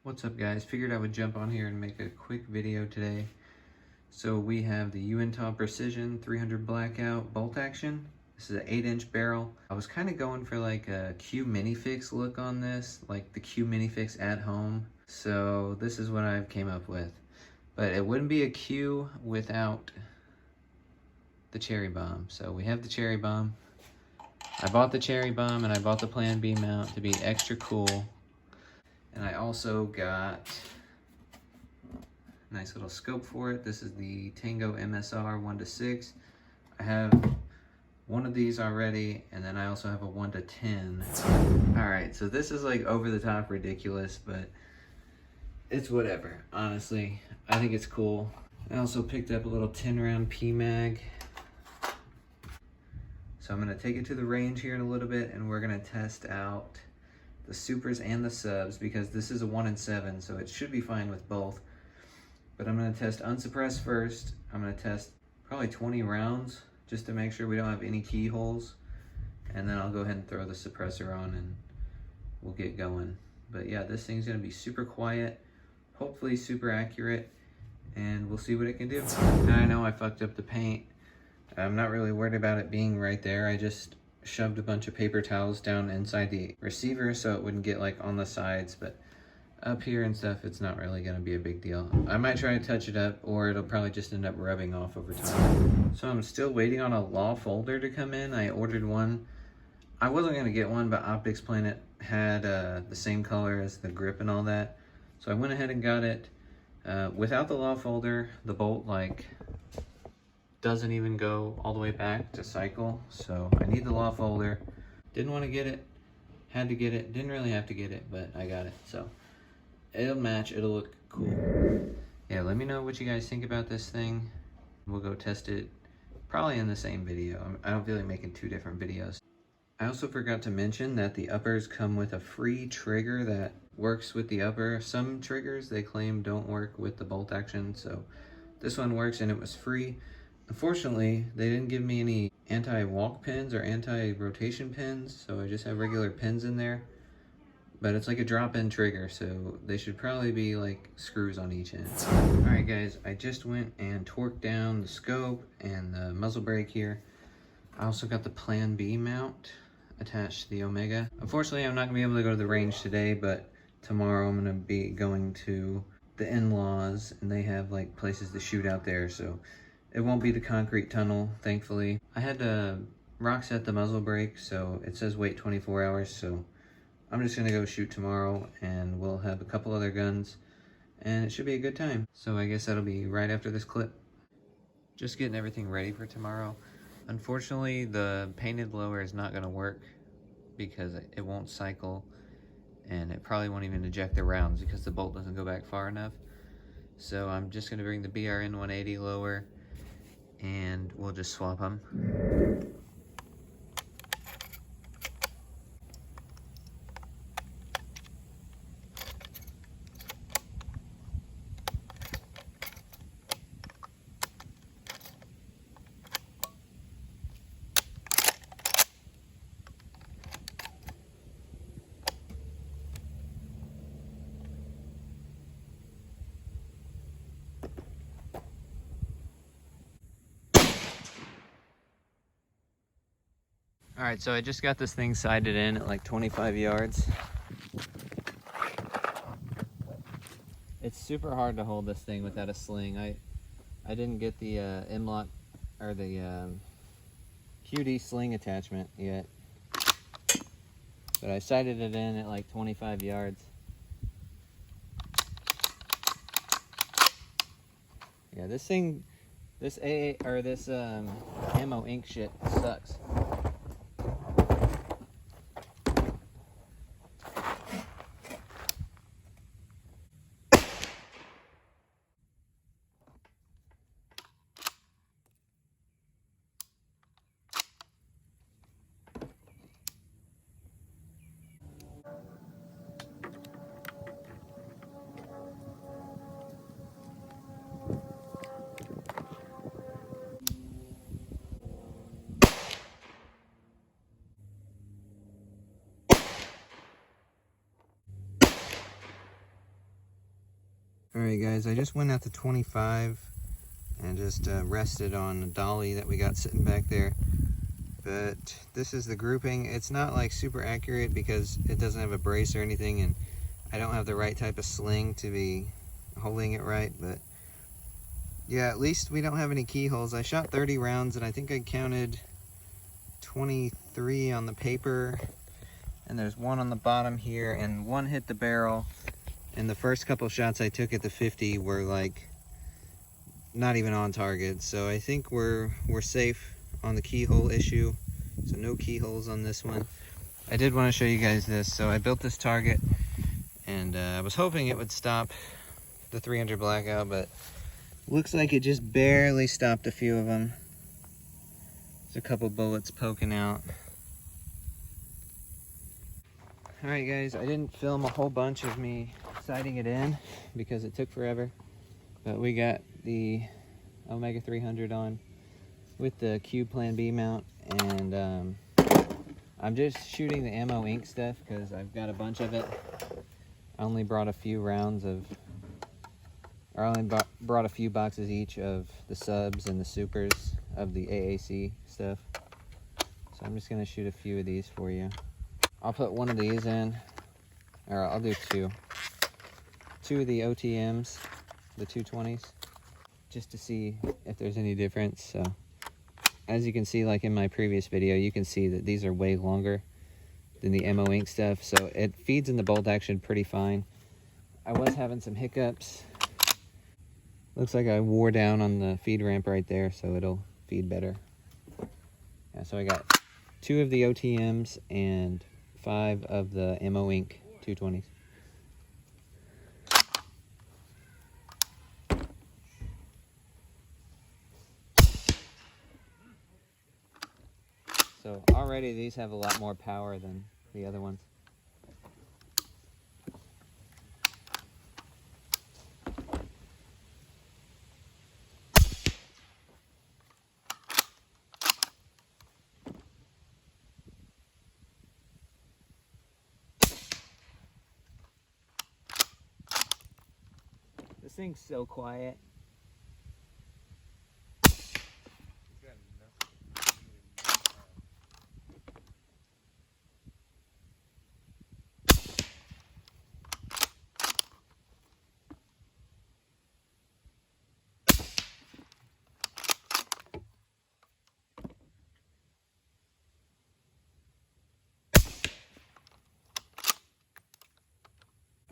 What's up, guys? Figured I would jump on here and make a quick video today. So we have the Uintah Precision 300 blackout bolt action. This is an 8-inch barrel. I was kind of going for like a Q minifix look on this, like the Q minifix at home. So this is what I've came up with. But it wouldn't be a Q without the cherry bomb. So we have the cherry bomb. I bought the cherry bomb and I bought the Plan B mount to be extra cool. And I also got a nice little scope for it. This is the Tango MSR 1:6. I have one of these already, and then I also have a 1:10. Alright, so this is like over the top ridiculous, but it's whatever. Honestly, I think it's cool. I also picked up a little 10-round PMag. So I'm going to take it to the range here in a little bit, and we're going to test out the supers and the subs, because this is a 1-7, so it should be fine with both. But I'm going to test unsuppressed first. I'm going to test probably 20 rounds just to make sure we don't have any keyholes, and then I'll go ahead and throw the suppressor on and we'll get going. But yeah, this thing's going to be super quiet, hopefully super accurate, and we'll see what it can do. Now I know I fucked up the paint. I'm not really worried about it being right there. I just shoved a bunch of paper towels down inside the receiver so it wouldn't get like on the sides, but up here and stuff, it's not really going to be a big deal. I might try to touch it up, or it'll probably just end up rubbing off over time. So I'm still waiting on a law folder to come in. I ordered one. I wasn't going to get one, but Optics Planet had the same color as the grip and all that, so I went ahead and got it. Without the law folder, the bolt like doesn't even go all the way back to cycle, so I need the law folder. Didn't want to get it, had to get it. Didn't really have to get it, but I got it, so it'll match, it'll look cool. Yeah, let me know what you guys think about this thing. We'll go test it probably in the same video. I don't feel like making two different videos. I also forgot to mention that the uppers come with a free trigger that works with the upper. Some triggers they claim don't work with the bolt action, so this one works and it was free. Unfortunately, they didn't give me any anti-walk pins or anti-rotation pins, so I just have regular pins in there. But it's like a drop-in trigger, so they should probably be like screws on each end. Alright guys, I just went and torqued down the scope and the muzzle brake here. I also got the Plan B mount attached to the Omega. Unfortunately, I'm not going to be able to go to the range today, but tomorrow I'm going to be going to the in-laws, and they have like places to shoot out there, so it won't be the concrete tunnel, thankfully. I had to rock set the muzzle brake, so it says wait 24 hours, so I'm just gonna go shoot tomorrow, and we'll have a couple other guns, and it should be a good time. So I guess that'll be right after this clip. Just getting everything ready for tomorrow. Unfortunately, the painted blower is not gonna work because it won't cycle, and it probably won't even eject the rounds because the bolt doesn't go back far enough. So I'm just gonna bring the BRN 180 lower, and we'll just swap them. Alright, so I just got this thing sighted in at like 25 yards. It's super hard to hold this thing without a sling. I didn't get the M-lock or the QD sling attachment yet, but I sighted it in at like 25 yards. Yeah, this thing, this ammo ink shit sucks. Alright guys, I just went out to 25 and just rested on a dolly that we got sitting back there. But this is the grouping. It's not like super accurate because it doesn't have a brace or anything, and I don't have the right type of sling to be holding it right. But yeah, at least we don't have any keyholes. I shot 30 rounds and I think I counted 23 on the paper, and there's one on the bottom here, and one hit the barrel. And the first couple shots I took at the 50 were like not even on target. So I think we're safe on the keyhole issue. So no keyholes on this one. I did want to show you guys this. So I built this target, and I was hoping it would stop the 300 blackout, but looks like it just barely stopped a few of them. There's a couple bullets poking out. Alright guys, I didn't film a whole bunch of me sighting it in because it took forever, but we got the Omega 300 on with the Cube Plan B mount, and I'm just shooting the ammo ink stuff because I've got a bunch of it. I only brought a few rounds of, or I only brought a few boxes each of the subs and the supers of the AAC stuff. So I'm just gonna shoot a few of these for you. I'll put one of these in, or I'll do two. Two of the OTMs, the 220s, just to see if there's any difference. So as you can see, like in my previous video, you can see that these are way longer than the ammo ink stuff. So it feeds in the bolt action pretty fine. I was having some hiccups. Looks like I wore down on the feed ramp right there, so it'll feed better. Yeah, so I got 2 of the OTMs and 5 of the ammo ink 220s. So already these have a lot more power than the other ones. This thing's so quiet.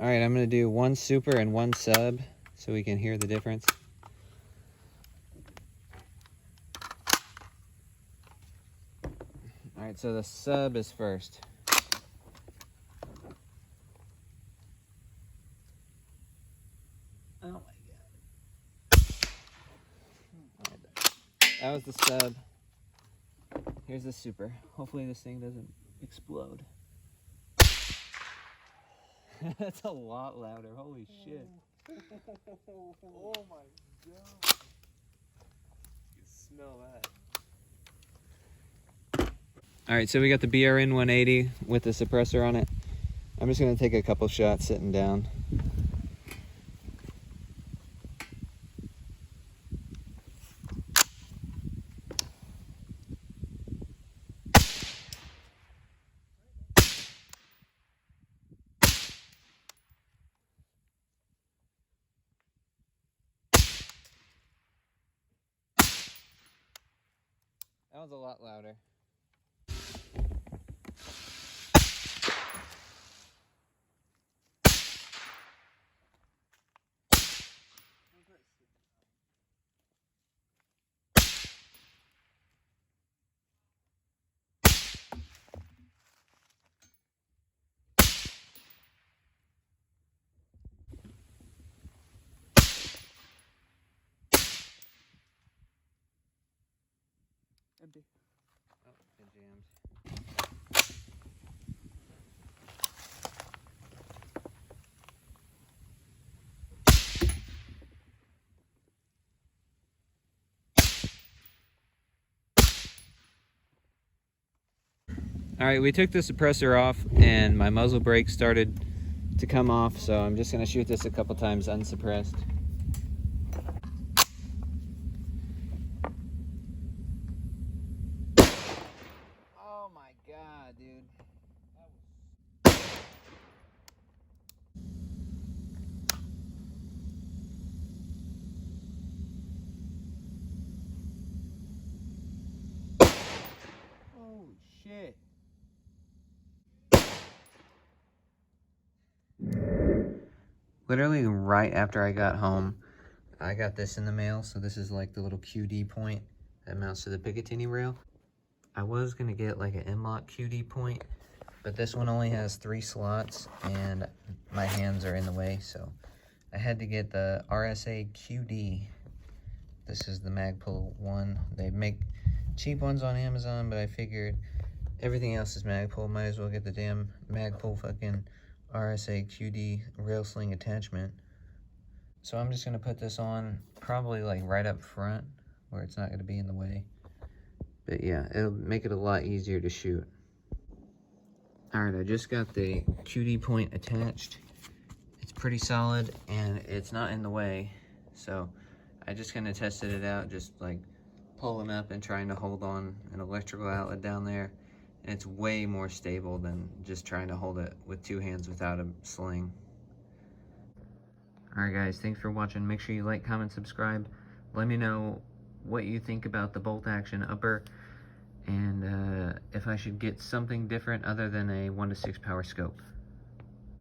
All right, I'm gonna do 1 super and 1 sub so we can hear the difference. All right, so the sub is first. Oh my God. All right, that was the sub. Here's the super. Hopefully this thing doesn't explode. That's a lot louder. Holy shit. Oh my God. You smell that. Alright, so we got the BRN 180 with the suppressor on it. I'm just going to take a couple shots sitting down. That was a lot louder. Empty. Oh, it jammed. All right, we took the suppressor off and my muzzle brake started to come off, so I'm just gonna shoot this a couple times unsuppressed. Oh my god, dude. Holy shit. Literally right after I got home, I got this in the mail. So this is like the little QD point that mounts to the Picatinny rail. I was gonna get like an M-LOK QD point, but this one only has 3 slots and my hands are in the way, so I had to get the RSA QD. This is the Magpul one. They make cheap ones on Amazon, but I figured everything else is Magpul. Might as well get the damn Magpul fucking RSA QD rail sling attachment. So I'm just gonna put this on probably like right up front where it's not gonna be in the way. But yeah, it'll make it a lot easier to shoot. Alright, I just got the QD point attached. It's pretty solid and it's not in the way. So I just kind of tested it out, just like pulling up and trying to hold on an electrical outlet down there. And it's way more stable than just trying to hold it with 2 hands without a sling. Alright guys, thanks for watching. Make sure you like, comment, subscribe. Let me know what you think about the bolt action upper, and if I should get something different other than a 1-to-6 power scope.